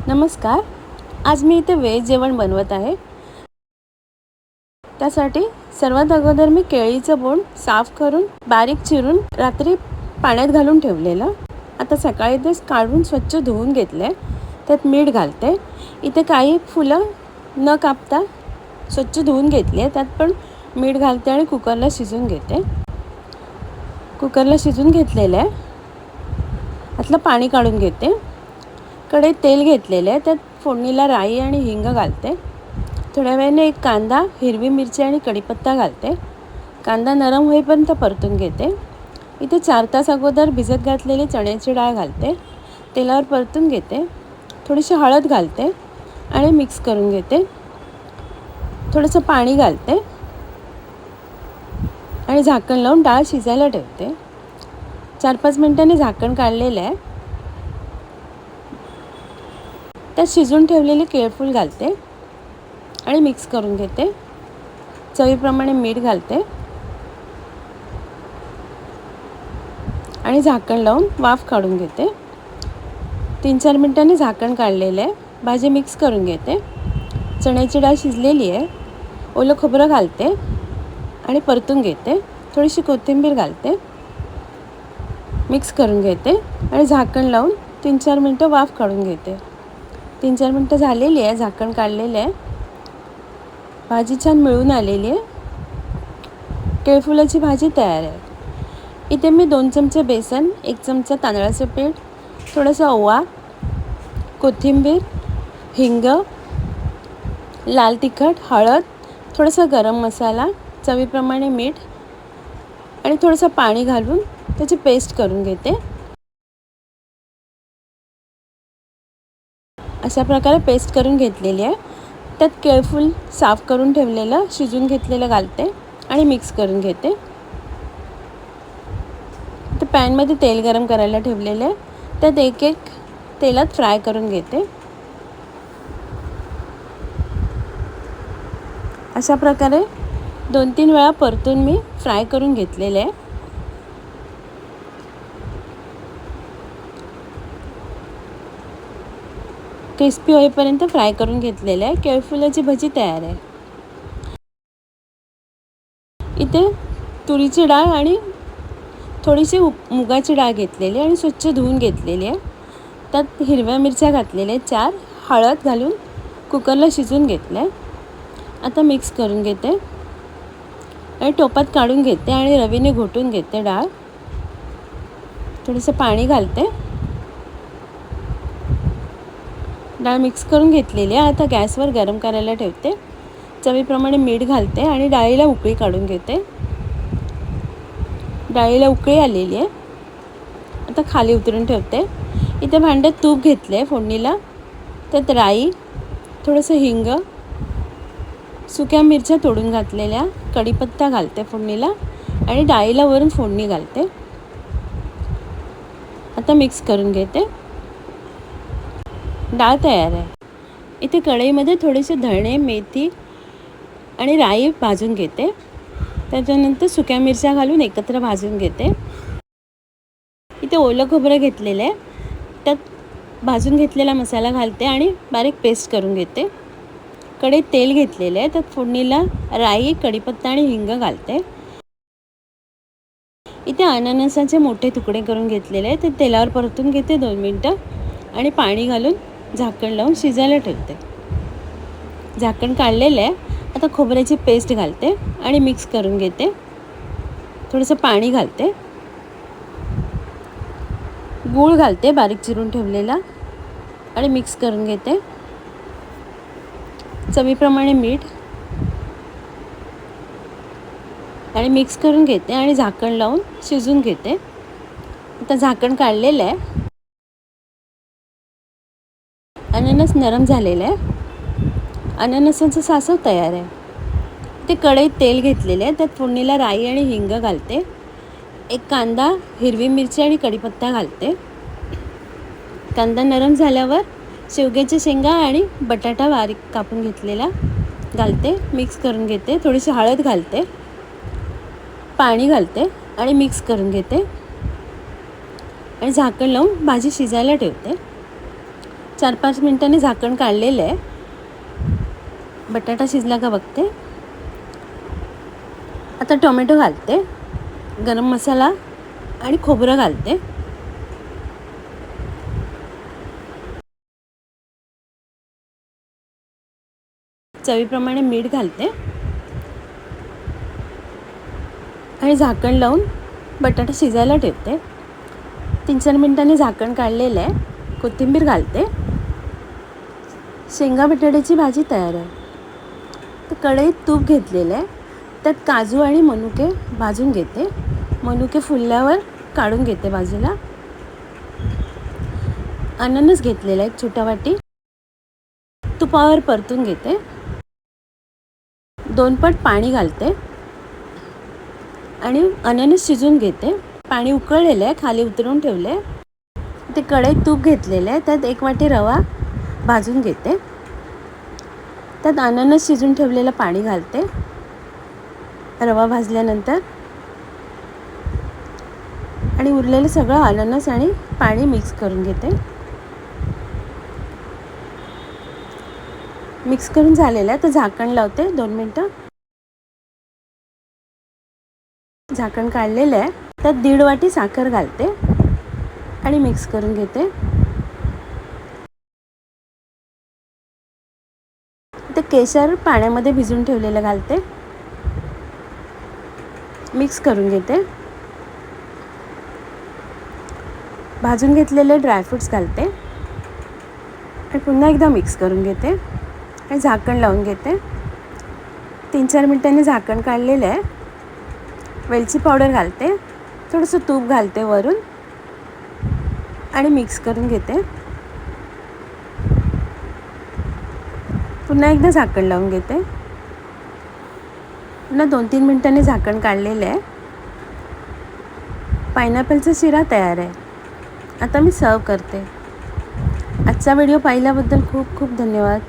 नमस्कार. आज मी इथे व्हेज जेवण बनवत आहे. त्यासाठी सर्वात अगोदर मी केळीचं बोंड साफ करून बारीक चिरून रात्री पाण्यात घालून ठेवलेलं. आता सकाळी ते काढून स्वच्छ धुवून घेतले. त्यात मीठ घालते. इथे काही फुलं न कापता स्वच्छ धुवून घेतली. त्यात पण मीठ घालते आणि कुकरला शिजवून घेते. कुकरला शिजवून घेतलेलं आहे. त्यातलं पाणी काढून घेते. कढईत तेल घेतलेले आहे. त्यात फोडणीला राई आणि हिंग घालते. थोड्या वेळाने एक कांदा, हिरवी मिरची आणि कढीपत्ता घालते. कांदा नरम होईपर्यंत परतून घेते. इथे 4 तास अगोदर भिजत घातलेली चण्याची डाळ घालते. तेलावर परतून घेते. थोडीशी हळद घालते आणि मिक्स करून घेते. थोडंसं पाणी घालते आणि झाकण लावून डाळ शिजायला ठेवते. 4-5 मिनिटांनी झाकण काढलेलं आहे. त्यात शिजून ठेवलेले केळफूल घालते आणि मिक्स करून घेते. चवीप्रमाणे मीठ घालते आणि झाकण लावून वाफ काढून घेते. 3-4 मिनिटांनी झाकण काढलेलं आहे. भाजी मिक्स करून घेते. चण्याची डाळ शिजलेली आहे. ओलं खोबरं घालते आणि परतून घेते. थोडीशी कोथिंबीर घालते. मिक्स करून घेते आणि झाकण लावून 3-4 मिनटं वाफ काढून घेते. 3-4 मिनटं झालेली आहे. झाकण काढलेलं आहे. भाजी छान मिळून आलेली आहे. केळफुलाची भाजी तयार आहे. इथे मी 2 चमचे बेसन, 1 चमचा तांदळाचं पीठ, थोडंसं ओवा, कोथिंबीर, हिंग, लाल तिखट, हळद, थोडासा गरम मसाला, चवीप्रमाणे मीठ आणि थोडंसं पाणी घालून त्याची पेस्ट करून घेते. अशा प्रकारे पेस्ट करून घेतलेली आहे. त्यात केळफूल साफ करून ठेवलेलं, शिजून घेतलेलं घालते आणि मिक्स करून घेते. तर पॅनमध्ये तेल गरम करायला ठेवलेलं आहे. त्यात एक तेलात फ्राय करून घेते. अशा प्रकारे 2-3 वेळा परतून मी फ्राय करून घेतलेलं आहे. क्रिस्पी होईपर्यंत फ्राय करून घेतलेलं आहे. केळफुलाची भजी तयार आहे. इथे तुरीची डाळ आणि थोडीशी मुगाची डाळ घेतलेली आणि स्वच्छ धुवून घेतलेली आहे. त्यात हिरव्या मिरच्या घातलेल्या आहेत 4, हळद घालून कुकरला शिजवून घेतलं आहे. आता मिक्स करून घेते आणि टोपात काढून घेते आणि रवीने घोटून घेते डाळ. थोडंसं पाणी घालते. डाळ मिक्स करून घेतलेली आहे. आता गॅसवर गरम करायला ठेवते. चवीप्रमाणे मीठ घालते आणि डाळीला उकळी काढून घेते. डाळीला उकळी आलेली आहे. आता खाली उतरून ठेवते. इथे भांड्यात तूप घेतले फोडणीला. त्यात राई, थोडंसं हिंग, सुक्या मिरच्या तोडून घातलेल्या, कढीपत्ता घालते फोडणीला आणि डाळीला वरून फोडणी घालते. आता मिक्स करून घेते. डाळ तयार आहे. इथे कढईमध्ये थोडेसे धणे, मेथी आणि राई भाजून घेते. त्याच्यानंतर सुक्या मिरच्या घालून एकत्र भाजून घेते. इथे ओलं खोबरं घेतलेलं आहे. त्यात भाजून घेतलेला मसाला घालते आणि बारीक पेस्ट करून घेते. कढईत तेल घेतलेलं आहे. त्यात फोडणीला राई, कढीपत्ता आणि हिंग घालते. इथे अननसाचे मोठे तुकडे करून घेतलेले आहे. ते तेलावर परतून घेते 2 मिनटं आणि पाणी घालून झाकण लावून शिजायला ठेवते. झाकण काढलेलं आहे. आता खोबऱ्याची पेस्ट घालते आणि मिक्स करून घेते. थोडंसं पाणी घालते. गूळ घालते बारीक चिरून ठेवलेला आणि मिक्स करून घेते. चवीप्रमाणे मीठ आणि मिक्स करून घेते आणि झाकण लावून शिजवून घेते. आता झाकण काढलेलं आहे. अननस नरम झालेलं आहे. अननसाचं सासव तयार आहे. ते कढईत तेल घेतलेलं आहे. त्यात फोडणीला राई आणि हिंग घालते. एक कांदा, हिरवी मिरची आणि कढीपत्ता घालते. कांदा नरम झाल्यावर शेवग्याच्या शेंगा आणि बटाटा बारीक कापून घेतलेला घालते. मिक्स करून घेते. थोडीशी हळद घालते. पाणी घालते आणि मिक्स करून घेते आणि झाकण लावून भाजी शिजायला ठेवते. 4-5 मिनिटांनी झाकण काढलेलं आहे. बटाटा शिजला का बघते. आता टोमॅटो घालते, गरम मसाला आणि खोबरं घालते. चवीप्रमाणे मीठ घालते आणि झाकण लावून बटाटा शिजायला ठेवते. 3-4 मिनिटांनी झाकण काढलेलं आहे. कोथिंबीर घालते. शेंगा बटाट्याची भाजी तयार आहे. तर कढईत तूप घेतलेलं आहे. त्यात काजू आणि मनुके भाजून घेते. मनुके फुलल्यावर काढून घेते बाजूला. अननस घेतलेला एक छोटा वाटी तुपावर परतून घेते. 2 पट पाणी घालते आणि अननस शिजून घेते. पाणी उकळलेलं आहे, खाली उतरवून ठेवले. ते कढईत तूप घेतलेलं आहे. त्यात 1 वाटी रवा भाजून घेते. त्यात अननस शिजून ठेवलेलं पाणी घालते. रवा भाजल्यानंतर आणि उरलेलं सगळं अननस आणि पाणी मिक्स करून घेते. मिक्स करून झालेलं आहे. तर झाकण लावते 2 मिनटं. झाकण काढलेलं आहे. त्यात 1.5 वाटी साखर घालते आणि मिक्स करून घेते. ते केशर पाण्यामध्ये भिजून ठेवलेलं घालते. मिक्स करून घेते. भाजून घेतलेले ड्रायफ्रूट्स घालते आणि पुन्हा एकदा मिक्स करून घेते आणि झाकण लावून घेते. 3-4 मिनिटांनी झाकण काढलेलं आहे. वेलची पावडर घालते. थोडंसं तूप घालते वरून आणि मिक्स करून घेते. पुन्हा एकदा झाकण लावून घेते. पुन्हा 2-3 मिनिटांनी झाकण काढलेलं आहे. पायनॅपलचा शिरा तयार आहे. आता मी सर्व करते. आजचा व्हिडिओ पाहिल्याबद्दल खूप खूप धन्यवाद.